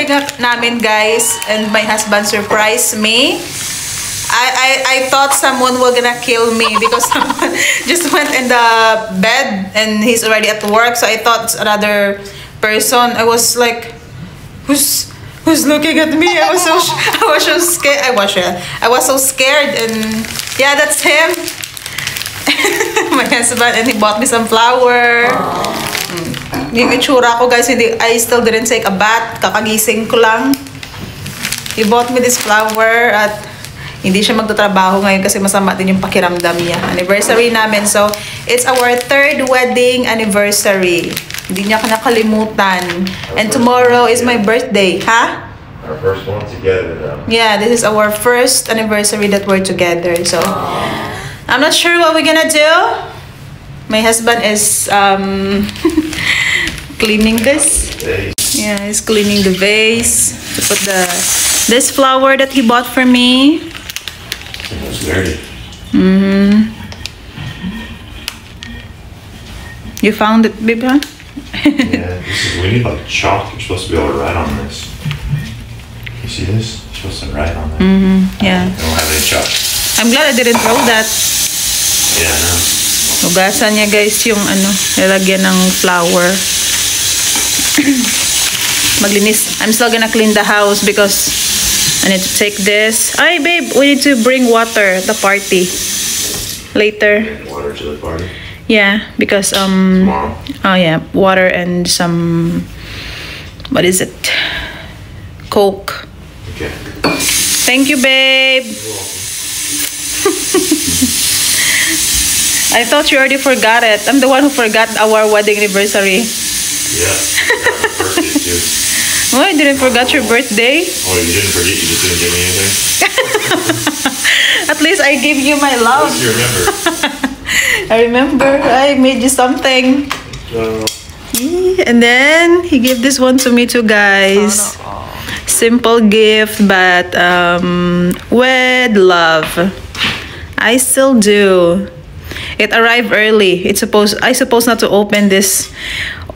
anniversary namin, guys, and my husband surprised me. I thought someone was gonna kill me because someone just went in the bed and he's already at work. So I thought it's another person. I was like, who's looking at me? I was so scared. I was so scared, and yeah, that's him. My husband, and he bought me some flower. Yung itsura ko, guys, I still didn't take a bath. Kakagising ko lang. He bought me this flower at hindi siya magtatrabaho ngayon kasi masama din yung pakiramdam niya. Anniversary namin. So, it's our 3rd wedding anniversary. Hindi niya ka nakalimutan. And tomorrow is my birthday. Ha? Our first one together, though. Yeah, this is our first anniversary that we're together. So, I'm not sure what we're gonna do. My husband is cleaning this. Yeah, he's cleaning the vase to put this flower that he bought for me. It's dirty. You found it, baby? Huh? Yeah, we need like chalk. You're supposed to be able to write on this. You see this? You're supposed to write on that. Yeah. I don't have any chalk. I'm glad I didn't throw that. Yeah, no. Hugasan niya, guys, yung lalagyan ng flower. Maglinis. I'm still gonna clean the house because I need to take this. Ay, babe, we need to bring water at the party later. Water to the party. Yeah, because Tomorrow. oh yeah, water and some, what is it? Coke. Okay. Thank you, babe. I thought you already forgot it. I'm the one who forgot our wedding anniversary. Yeah. Birthday too. Oh, I didn't forget your birthday. Oh, you didn't forget? You just didn't give me anything? At least I gave you my love. You remember? I remember. I made you something. And then he gave this one to me too, guys. Simple gift, but with love. I still do. It arrived early. I supposed not to open this.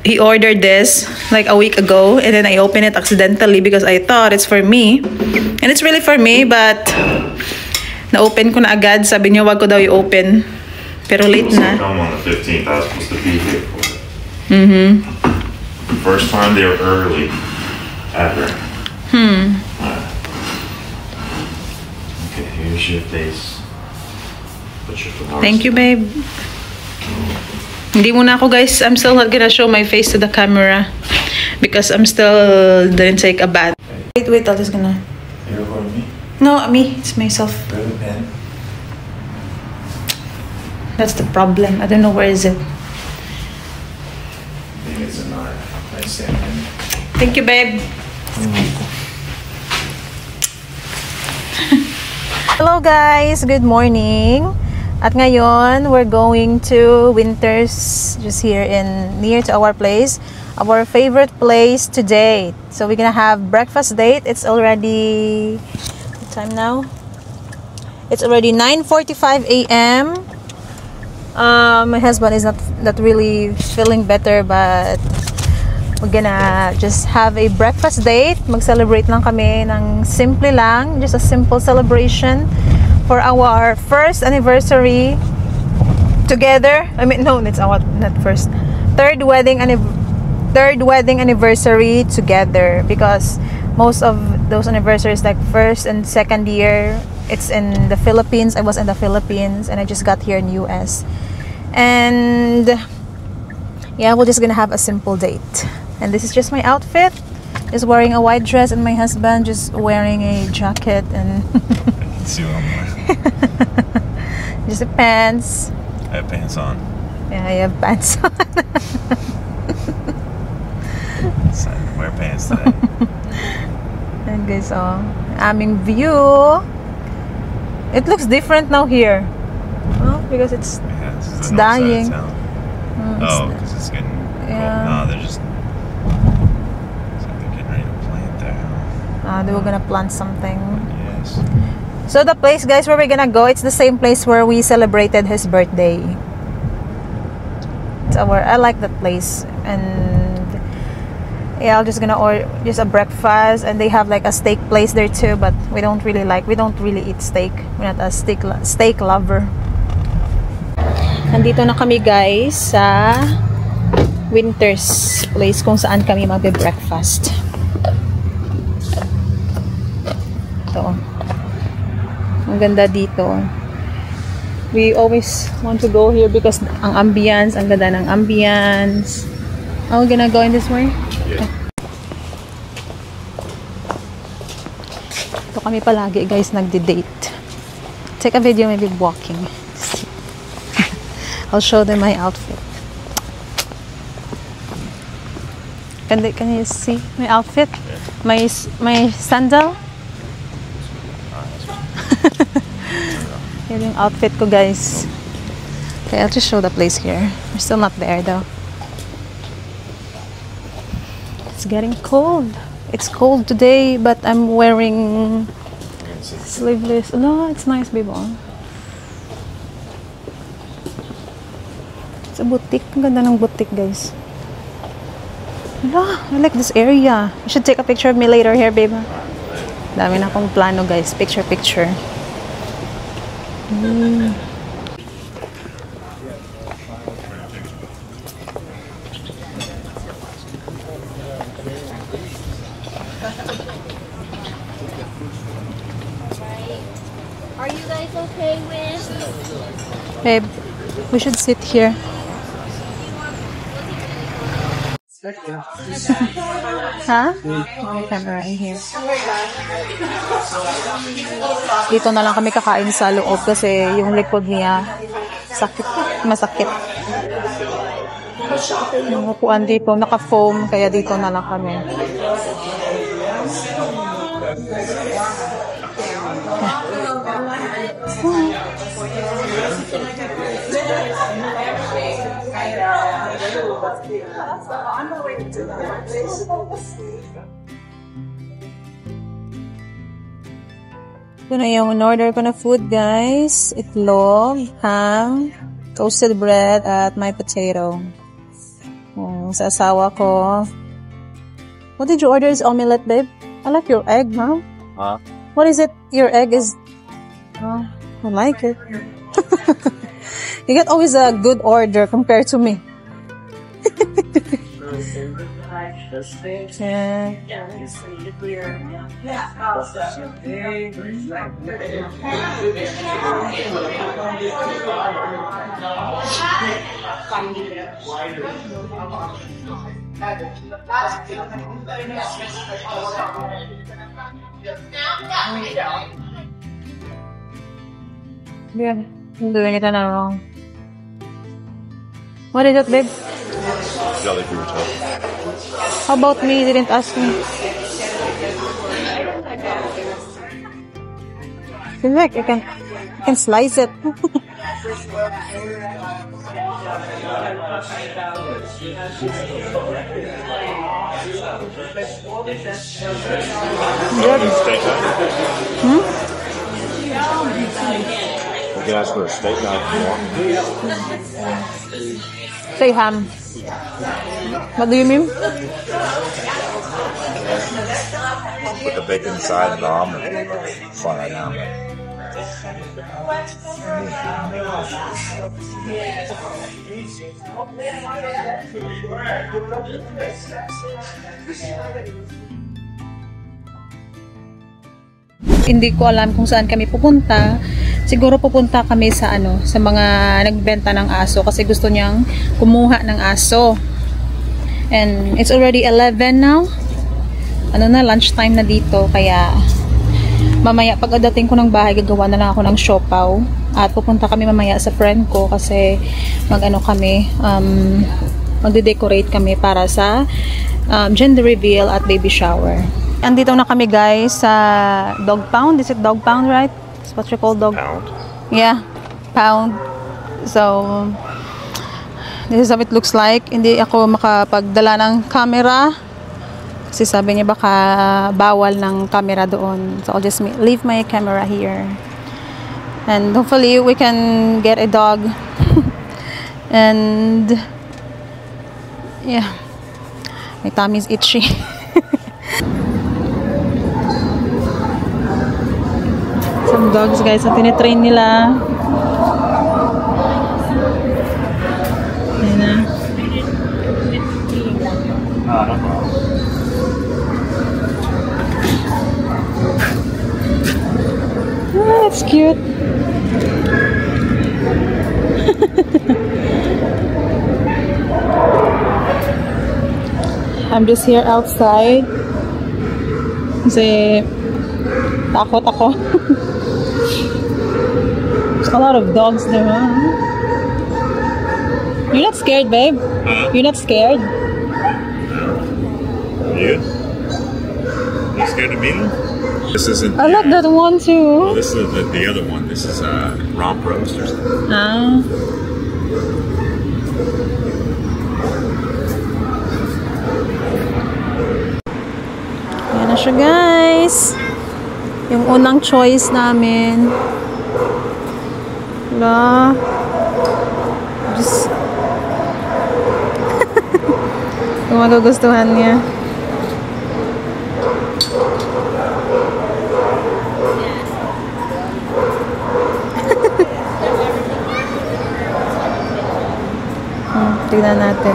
He ordered this like a week ago, and then I opened it accidentally because I thought it's for me. And it's really for me, but na-open ko na agad. Sabi niyo, wag ko daw i-open. Pero late na. Come on the 15th. I was supposed to be here for it. First time they were early. Ever. Okay, here's your face. Put your flowers. Thank you, babe. Hindi muna ako, guys. I'm still not gonna show my face to the camera because I'm still didn't take a bath. Wait, I'm just gonna. You're recording me? No, me. It's myself. Grab a pen. That's the problem. I don't know where is it. I think it's a knife. Nice pen. Thank you, babe. Hello, guys. Good morning. At ngayon, we're going to Winters, just here near to our place, our favorite place to date. So we're gonna have breakfast date. It's already, what time now? It's already 9:45 a.m. My husband is not really feeling better, but we're gonna just have a breakfast date. Mag-celebrate lang kami ng simple lang, just a simple celebration for our first anniversary together. I mean, no, it's our not first, third wedding anniversary together, because most of those anniversaries, like first and second year, it's in the Philippines. I was in the Philippines and I just got here in US. And yeah, we're just gonna have a simple date. And this is just my outfit. Just wearing a white dress, and my husband just wearing a jacket and See what I'm wearing. just the pants. I have pants on. Yeah, I have pants on. Wear pants today. And guys, aming view. It looks different now here. Oh, because it's dying. Oh, because it's getting cold. Yeah. No, they're just. It's like they're getting ready to plant there. They were gonna plant something. Yes. So the place, guys, where we're gonna go, it's the same place where we celebrated his birthday. I like that place, and yeah, I'm just gonna order just a breakfast, and they have like a steak place there too, but we don't really eat steak. We're not a steak lover. Nandito na kami guys sa Winter's place kung saan kami magbe-breakfast. Ito. Ang ganda dito. We always want to go here because ang ambience, ang ganda ng ambience. Are we gonna go in this way? Yeah. Ito kami palagi guys nagde-date. Take a video maybe walking. I'll show them my outfit. Can you see my outfit? My sandal? Yan yung outfit ko guys. Okay, I'll just show the place here. We're still not there though. It's getting cold. It's cold today, but I'm wearing sleeveless. No, it's nice, babe. It's a boutique. Ang ganda ng boutique, guys. Hala, I like this area. You should take a picture of me later here, babe. Dami na akong plano, guys. Picture. Are you guys okay with? Babe, we should sit here. Ha? Camera right here. Dito na lang kami kakain sa loob kasi yung likod niya masakit. Yung upuan dito naka-foam kaya dito na lang kami. Ito na yung in-order ko na food, guys. Itlog, ham, toasted bread, at my potato. Sa asawa ko. What did you order? Is omelette, babe? I like your egg, huh? Huh? What is it? Your egg is... Oh, I like it. You get always a good order compared to me. Yeah, I'm doing it wrong. What is it, babe? Jelly for your toe. How about me? You didn't ask me. Look, you can slice it. Good. Steak knife? Hmm? You can ask for a steak knife if you want. Say ham. What do you mean? Put the bacon inside the omelet. Fry an omelet. Hindi ko alam kung saan kami pupunta. Siguro pupunta kami sa sa mga nagbenta ng aso kasi gusto niyang kumuha ng aso. And it's already 11 now. Lunchtime na dito kaya mamaya pagdating ko ng bahay gagawa na lang ako ng siopaw at pupunta kami mamaya sa friend ko kasi magde-decorate kami para sa gender reveal at baby shower. Andito na kami guys sa dog pound. Is it dog pound, right? That's what you call dog Pound. Yeah, pound. So this is how it looks like. Hindi ako makapagdala ng camera kasi sabi niya baka bawal ng camera doon. So I'll just leave my camera here. And hopefully we can get a dog. And yeah. My tummy is itchy. Some dogs guys na tinitrain nila. Ayan na. No problem. Ah, that's cute. I'm just here outside. Kasi takot ako. There's a lot of dogs there, huh? You're not scared, babe? You're not scared? You? You scared of me? This isn't. I like that one Well, too. this is the other one. This is Romp Roast or something. Ah. Ayan na siya, guys. Yung unang choice namin. Wala. Just kung magugustuhan niya. Tignan natin.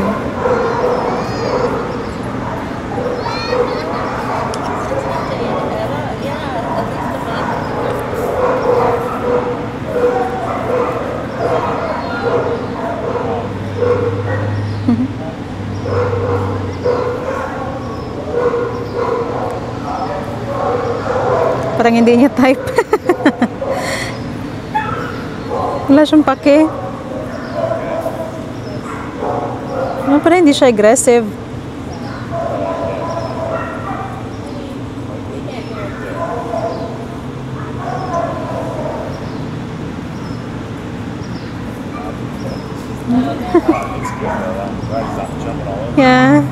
Parang hindi niya type. Wala siyang pake. No, pero hindi siya aggressive. Yeah.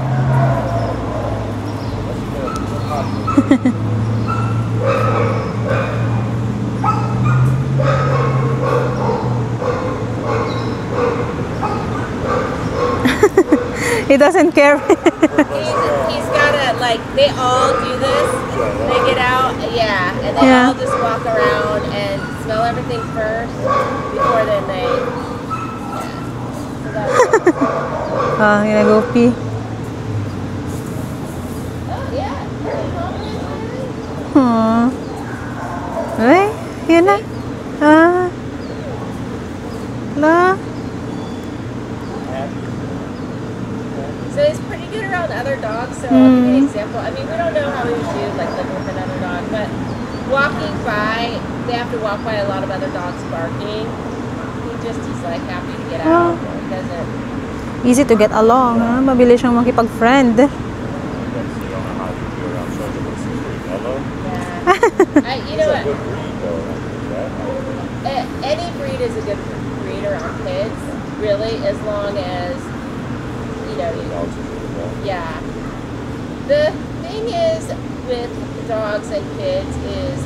He doesn't care. He's gotta, like, they all do this. They get out, yeah, and they all just walk around and smell everything first before then they. Ah, gonna go pee. Oh yeah. Ay, yun na. Ah. La. So he's pretty good around other dogs. So I'll give you an example. I mean, we don't know how he would do like living with another dog, but walking by, they have to walk by a lot of other dogs barking. He's like happy to get out. He doesn't. Easy to get along, ha? Mabilis siyang makipag-friend. Yeah. You know what? Any breed is a good breed around kids, really, as long as you know. Yeah. The thing is with dogs and kids is,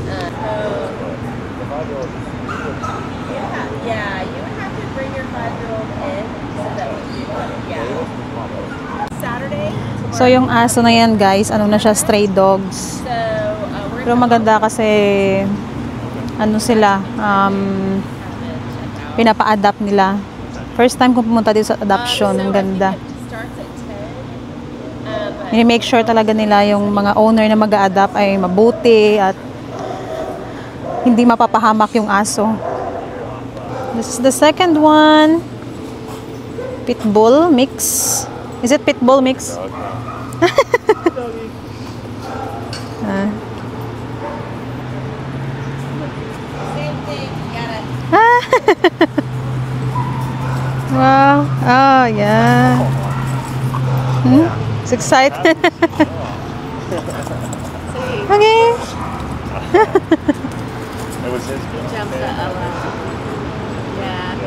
yeah, you would have to bring your 5-year-old in so that would be fun. Yeah. Saturday. So, yung aso na yan, guys, ano na siya, stray dogs. So we're Pero maganda kasi, ano sila, pinapa-adapt nila. First time kong pumunta dito sa adoption, ang ganda. I-make sure talaga nila yung mga owner na mag-a-adapt ay mabuti at hindi mapapahamak yung aso. This is the second one. Pitbull mix. Is it pitbull mix? Same thing. You gotta. Wow. Oh, yeah. It's excited. Okay. It was his. He jumped the Yeah.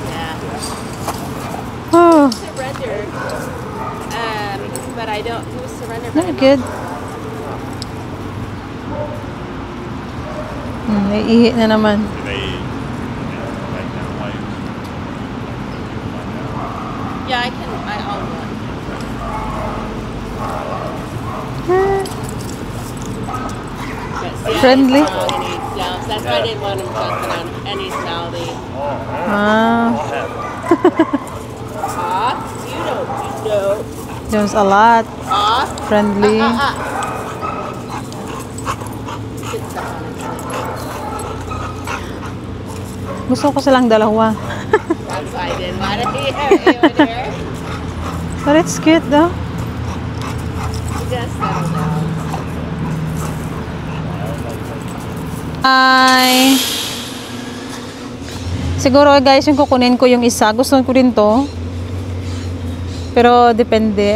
Yeah. Oh, Surrendered. But I don't. Who surrendered? very good. Naiihi na naman. They like that light. Yeah, I'll run. But see, Friendly? Yeah, that's why I didn't want him jumping on any Sally. Ah, You know. there's a lot. Friendly. Sit down. Gusto ko silang dalawa. That's why I didn't want to be over there. But it's cute though. Just settle down. Ay. Siguro guys, yung kukunin ko yung isa. Gusto ko din to. Pero depende.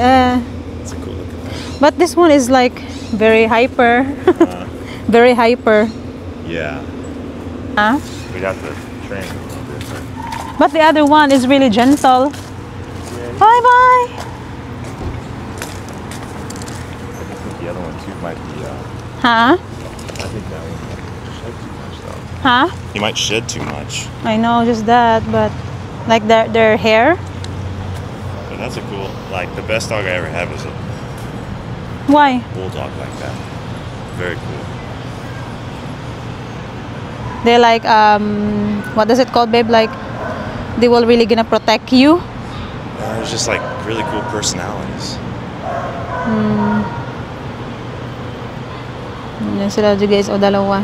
It's a cool looking. But this one is like very hyper. Very hyper. Yeah. Huh? We'd have to train a little bit. But the other one is really gentle. Bye bye. I think the other one too might be. Huh? I think that one might shed too much though. Huh? He might shed too much. I know, just that, but like their hair. But that's a cool. Like the best dog I ever had was a Why? bulldog like that. Very cool. They like what does it called, babe? Like they will really gonna protect you. It was just like really cool personalities. Yan sila guys, o dalawa.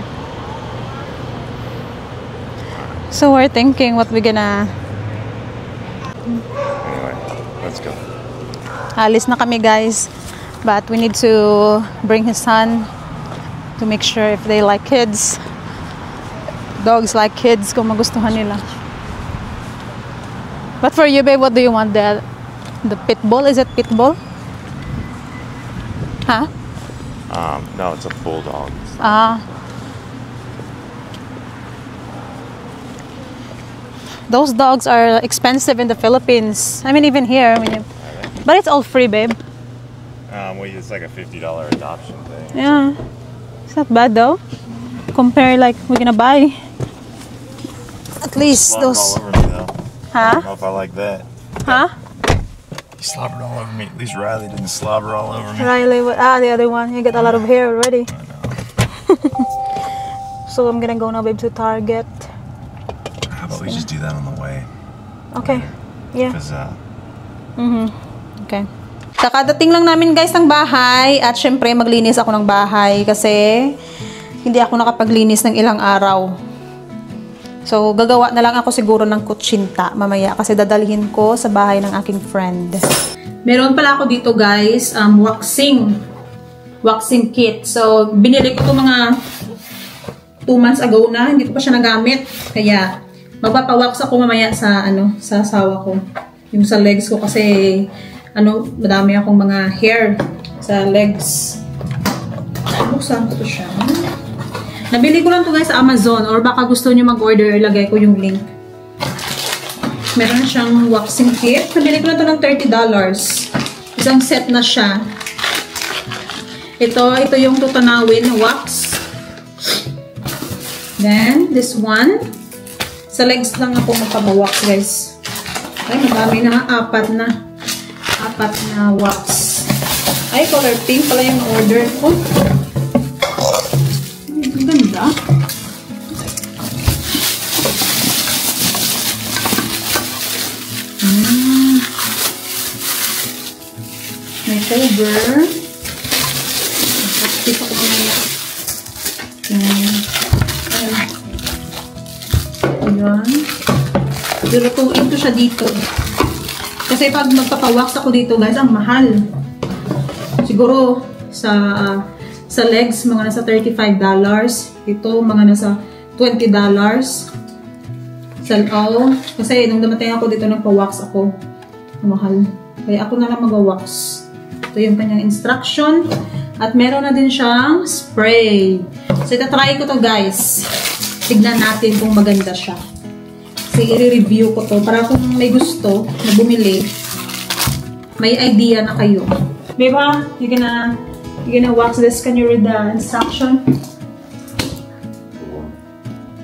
So we're thinking what we gonna. Anyway, let's go. Alis na kami guys, but we need to bring his son to make sure if they like kids. Dogs like kids kung magustuhan nila. But for you, babe, what do you want? The pit bull? Is it pit bull? Huh? No, it's a bulldog. Ah. Those dogs are expensive in the Philippines. I mean, even here. But it's all free, babe. Well, it's like a $50 adoption thing. Yeah. It's not bad though. Compare like we're gonna buy. At least Slobbered those. all over me though. I Huh? don't know if I like that. Huh? He slobbered all over me. At least Riley didn't slobber all over me. Riley, the other one. You get a lot of hair already. I know. So I'm gonna go now, babe, to Target. How about we just do that on the way? Okay. Yeah. Because Okay. Kakadating lang namin guys ng bahay at syempre maglinis ako ng bahay kasi hindi ako nakapaglinis ng ilang araw. So gagawa na lang ako siguro ng kutsinta mamaya kasi dadalhin ko sa bahay ng aking friend. Meron pala ako dito guys, waxing kit. So binili ko 'to mga 2 months ago na, hindi ko pa siya nagamit. Kaya magpapawax ako mamaya sa sa asawa ko. Yung sa legs ko kasi madami akong mga hair sa legs. Buksan ko siya. Nabili ko lang to guys sa Amazon or baka gusto niyo mag-order, ilagay ko yung link. Meron siyang waxing kit. Nabili ko lang to ng $30. Isang set na siya. Ito yung tutanawin na wax. Then, this one. Sa legs lang ako magpapawax guys. Ay, madami na. 4 na wax. Ay, color pink pala yung order ko. Ang ganda. May cover. Dito ko mamaya. Ayan. Lulutuin ko siya dito. Kasi pag magpapawax ako dito guys, ang mahal. Siguro sa legs, mga nasa $35. Ito, mga nasa $20. Kasi nung dumating ako dito, nagpa-wax ako. Mahal. Kaya ako na lang mag-wax. Ito yung kanyang instruction. At meron na din siyang spray. So, itatry ko to guys. Tignan natin kung maganda siya. Kasi i-review ko to para kung may gusto na bumili, may idea na kayo. Diba? You're gonna wax this. Can you read the instruction?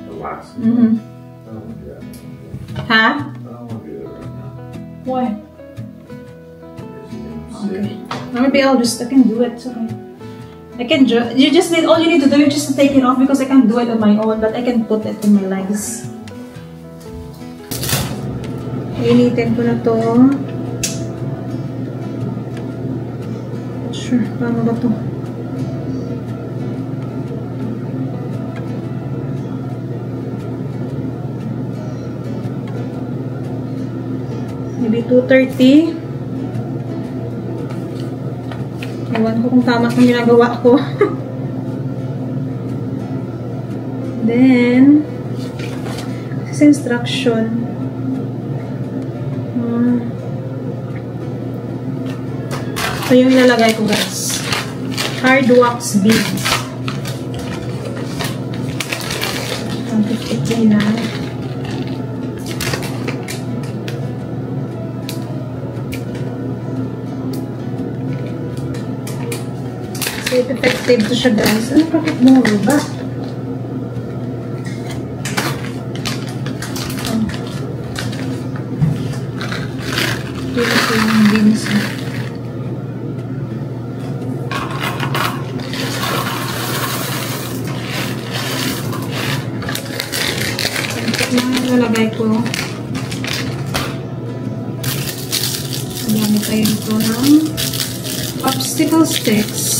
the wax. Mm-hmm. I don't want to do that. Huh? I don't want to do that right now. Why? Okay. Or maybe I can do it. It's okay. I can all you need to do is just to take it off because I can't do it on my own, but I can put it in my legs. Initin ko na to. Sure, paano ba to? Maybe 2:30. Ewan ko kung tama kung ginagawa ko. Then, sa instruction. So, yung ilalagay ko guys. Hard wax beads. 150 na. Effective to siya guys. Ano bakit mo ba? Dito ko yung beans. Ito na lalagay ko. Gamit tayo ito ng popsicle sticks.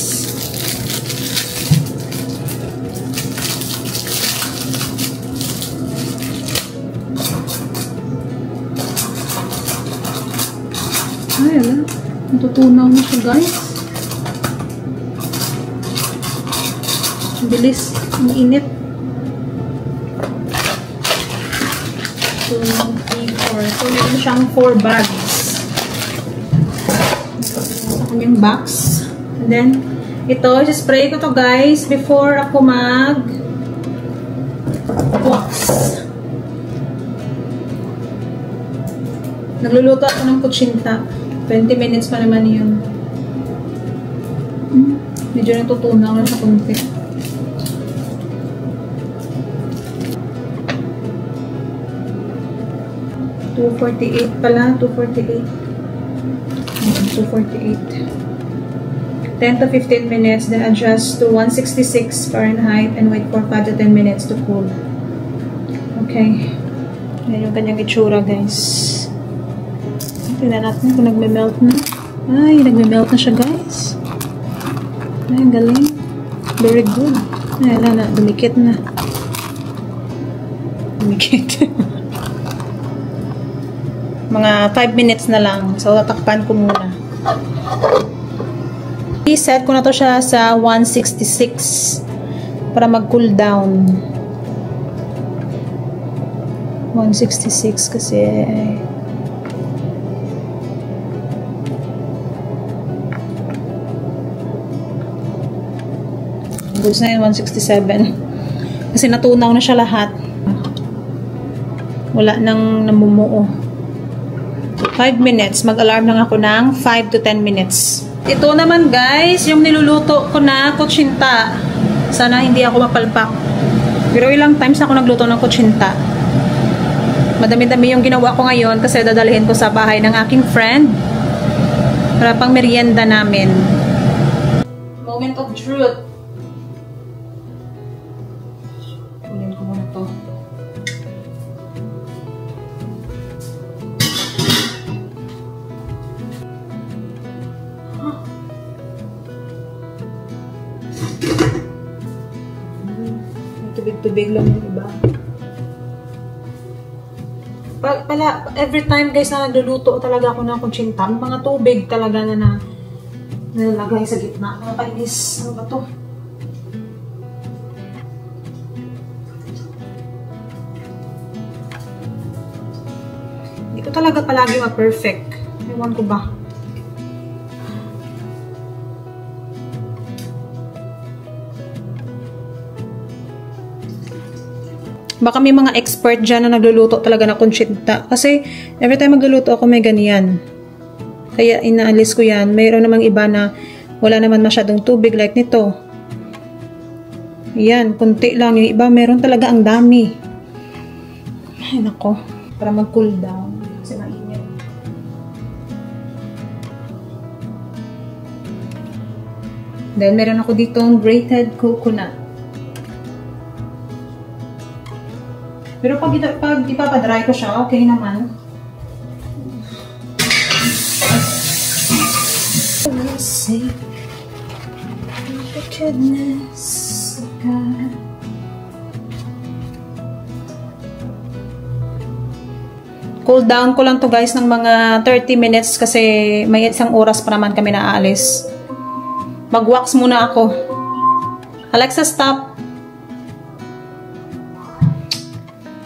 Ay, ala. Natutunaw na siya, guys. Ang bilis. Ang init. 2, 3, 4. So, meron siyang 4 bags. Sa kanyang box. And then, ito, spray ko to guys before ako mag-wax. Nagluluto ako ng kutsinta. 20 minutes pa naman yun. Medyo natutunaw na sa konti. 248 pala. 248. 248. 10 to 15 minutes. Then adjust to 166 Fahrenheit and wait for 5 to 10 minutes to cool. Okay. Yan yung kanyang itsura guys. Tingnan natin kung nagme-melt na. Ay, nagme-melt na siya, guys. Ay, ang galing. Very good. Ay, wala na. Dumikit na. Dumikit. Mga 5 minutes na lang. So, tatakpan ko muna. I-set ko na to siya sa 166 para mag-cool down. 166 kasi goods na yun, 167. Kasi natunaw na siya lahat. Wala nang namumuo. 5 minutes. Mag-alarm lang ako ng 5 to 10 minutes. Ito naman guys, yung niluluto ko na kutsinta. Sana hindi ako mapalpak. Pero ilang times na ako nagluto ng kutsinta. Madami-dami yung ginawa ko ngayon kasi dadalhin ko sa bahay ng aking friend para pang merienda namin. Moment of truth. Tubig-tubig lang yung iba. Every time guys na nagluluto talaga ako ng kutsinta, mga tubig talaga na nalagay sa gitna. Nakakainis. Ano ba to? Hindi ko talaga palagi ma-perfect. Ewan ko ba? Baka may mga expert dyan na nagluluto talaga na kutsinta. Kasi, every time magluluto ako may ganyan. Kaya, inaalis ko yan. Mayroon namang iba na wala naman masyadong tubig like nito. Yan, kunti lang. Yung iba, meron talaga ang dami. Ay, nako. Para mag-cool down. Kasi mainit. Then, meron ako ditong grated coconut. Pero pag ipapadry ko siya, okay naman. Let's see. The goodness of God. Cool down ko lang to guys ng mga 30 minutes kasi may isang oras pa naman kami naaalis. Mag-wax muna ako. Alexa, stop.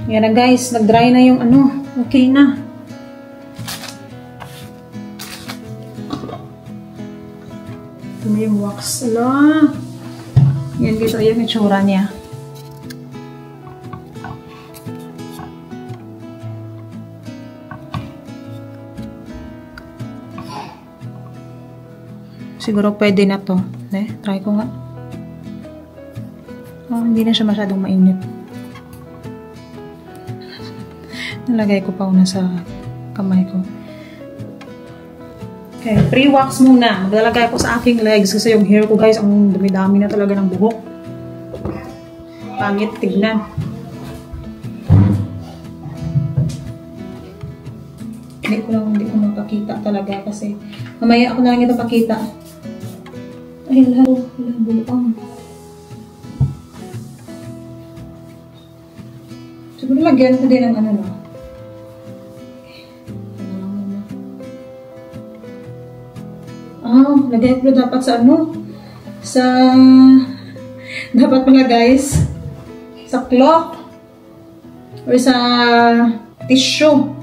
Yan na guys, nag-dry na yung ano. Okay na. Ito na yung wax. Ala. Yan guys, ayan yung itsura niya. Siguro pwede na to. Try ko nga. Oh, hindi na siya masyadong mainit. Nalagay ko pa una sa kamay ko. Okay, pre-wax muna. Maglalagay ko sa aking legs kasi yung hair ko guys, ang dumi-dami na talaga ng buhok. Pangit tignan. Hindi ko makakita talaga kasi mamaya ako na lang ito pakita. Ay, lalo buang. Siguro lagyan ko din ng ano na. Lagyan ko dapat sa ano? Dapat pala guys, sa cloth or sa tissue.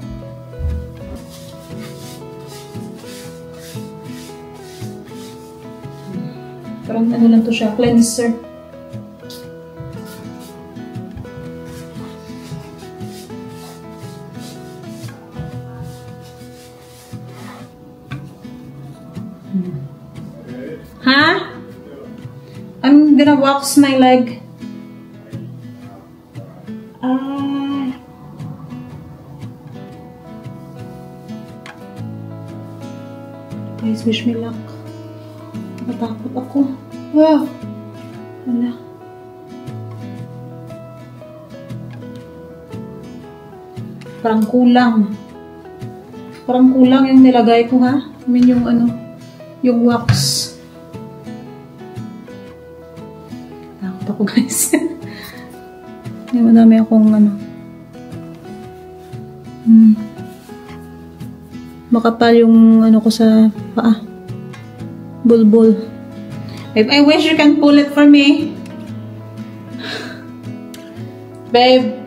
Parang ano lang to siya, cleanser. Huh? I'm gonna wax my leg. Guys, wish me luck. Natakot ako. Wow! Wala. Parang kulang. Parang kulang yung nilagay ko, ha? I mean, yung ano, yung wax. Takot ako, guys. May madami akong ano. Makapal yung ano ko sa paa. Bulbul. Babe, I wish you can pull it for me. Babe.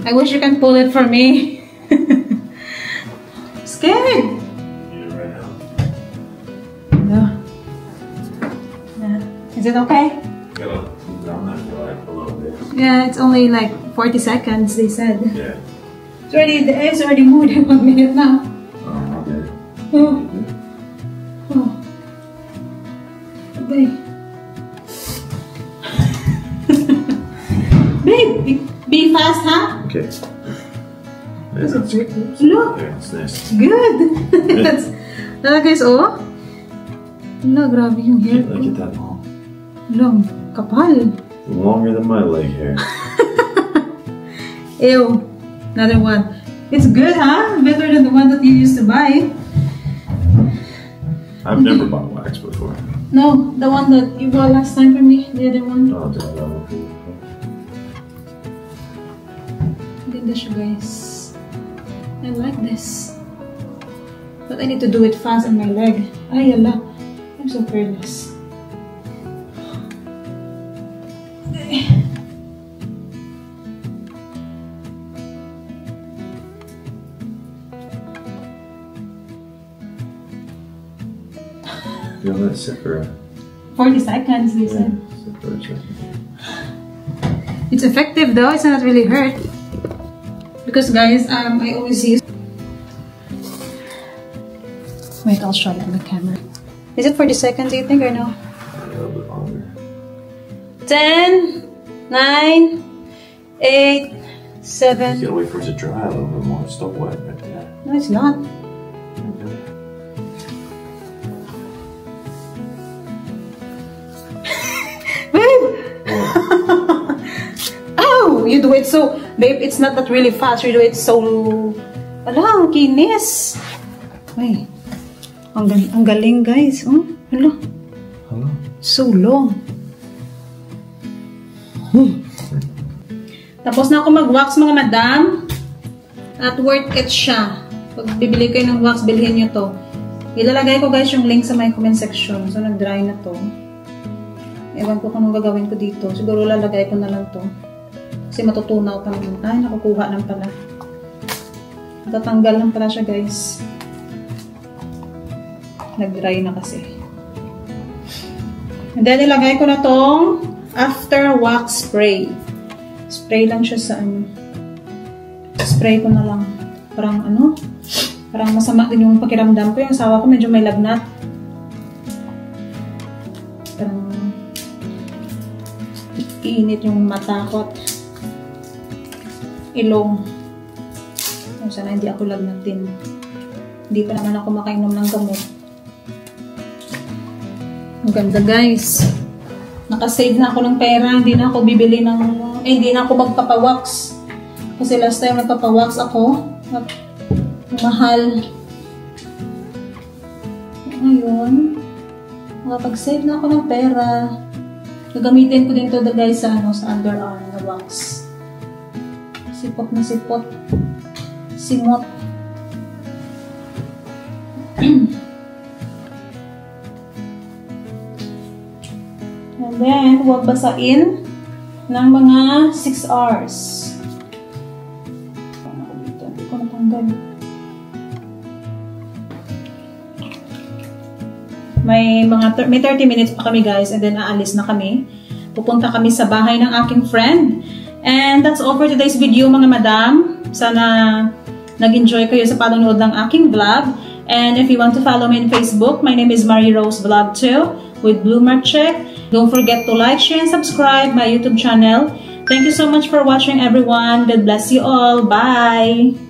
I wish you can pull it for me. Scared. Yeah. Is it okay? Yeah, it's only like 40 seconds, they said. Yeah. The air's already moved in 1 minute now. Okay. Oh. Oh. Babe. Babe, be fast, huh? Okay. Look. Yeah, it's nice. Good. Guys, oh. Wala, grabe yung hair ko. Look at that long. Long. Kapal. Longer than my leg hair. Ew. Another one. It's good, huh? Better than the one that you used to buy. I've never bought wax before. No, the one that you bought last time for me. The other one. Oh, did I buy one for you? Ganda siya, guys. I like this. But I need to do it fast on my leg. Ay, yala. I'm so careless. You know, let's sit for 40 seconds, they said. sit for a second. It's effective though, it's not really hurt. Because guys, I always use... Wait, I'll show you on the camera. Is it 40 seconds, do you think, or no? A little bit longer. 10, 9, 8, 7... You gotta wait for it to dry a little bit more. It's still wet right there. No, it's not. Okay. you do it so, babe, it's not that really fast. You do it so, ala, ang kinis. Ay, ang galing, guys. Oh, ala. Hello. So long. Tapos na ako mag-wax, mga madam. At worth it siya. Pag bibili kayo ng wax, bilhin nyo to. Ilalagay ko, guys, yung link sa my comment section. So, nag-dry na to. Ewan ko kung anong gagawin ko dito. Siguro lalagay ko na lang to. Kasi matutunaw pa naman. Ay, nakukuha lang pala. Natatanggal lang pala siya, guys. Nag-dry na kasi. And then, ilagay ko na tong after wax spray. Spray lang siya sa ano. Spray ko na lang. Parang ano? Parang masama din yung pakiramdam ko. Yung asawa ko medyo may lagnat. Parang iinit yung mata ko at ilong. Sana hindi ako lagnatin. Hindi pa naman ako makainom ng gamot. Ang ganda, guys. Nakasave na ako ng pera. Hindi na ako bibili ng... hindi na ako magpapawax. Kasi last time nagpapawax ako. At mahal. Ngayon, makapag-save na ako ng pera. Gagamitin ko din to, guys, sa, ano, sa underarm na wax. Sipot na sipot. Simot. And then, huwag basain ng mga 6 hours. Paano ko dito? Hindi ko natanggal. May 30 minutes pa kami, guys, and then aalis na kami. Pupunta kami sa bahay ng aking friend. And that's all for today's video, mga madam. Sana nag-enjoy kayo sa panonood ng aking vlog. And if you want to follow me on Facebook, my name is Marie Rose Vlog 2 with Blue Mark Check. Don't forget to like, share, and subscribe my YouTube channel. Thank you so much for watching, everyone. God bless you all. Bye!